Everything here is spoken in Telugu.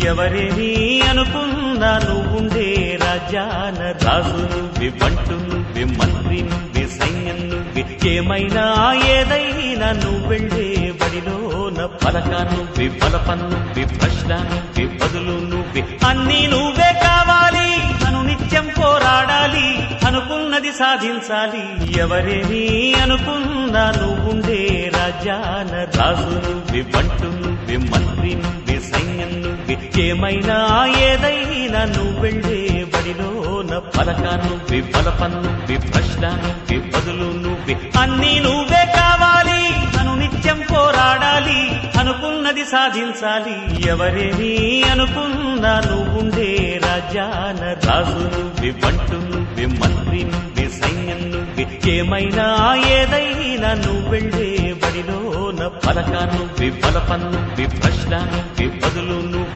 ఎవరేని అనుకున్నా నువ్వుండే రాజ్యాన రాజు నువ్వే, బంటు నువ్వే, మంత్రి నువ్వే, సైన్యం నువ్వే, ఏమైనా ఏదైనా నువ్వెళ్ళే బడిలోన పలక నువ్వే, బలపం నువ్వే, ప్రశ్న నువ్వే, బదులు నువ్వే, అన్నీ నువ్వే కావాలి. నిత్యం పోరాడాలి, అనుకున్నది సాధించాలి. ఎవరేని అనుకున్నా నువ్వుండే రాజ్యాన రాజు నువ్వే, బంటు నువ్వే, మంత్రి నువ్వే, సైన్యం నువ్వే, ఏమైనా ఏదైనా నువ్వెళ్ళే బడిలోన పలక నువ్వే, బలపం నువ్వే, ప్రశ్న నువ్వే, బదులు నువ్వే, అన్నీ నువ్వే కావాలి. నిత్యం పోరాడాలి, అనుకున్నది సాధించాలి. ఎవరేని అనుకున్నా నువ్వుండే రాజ్యాన రాజు నువ్వే, బంటు నువ్వే, మంత్రి నువ్వే, సైన్యం నువ్వే, ఏమైనా ఏదైనా నువ్వెళ్ళే బడిలోన పలక నువ్వే, బలపం నువ్వే, ప్రశ్న నువ్వే, బదులు నువ్వే.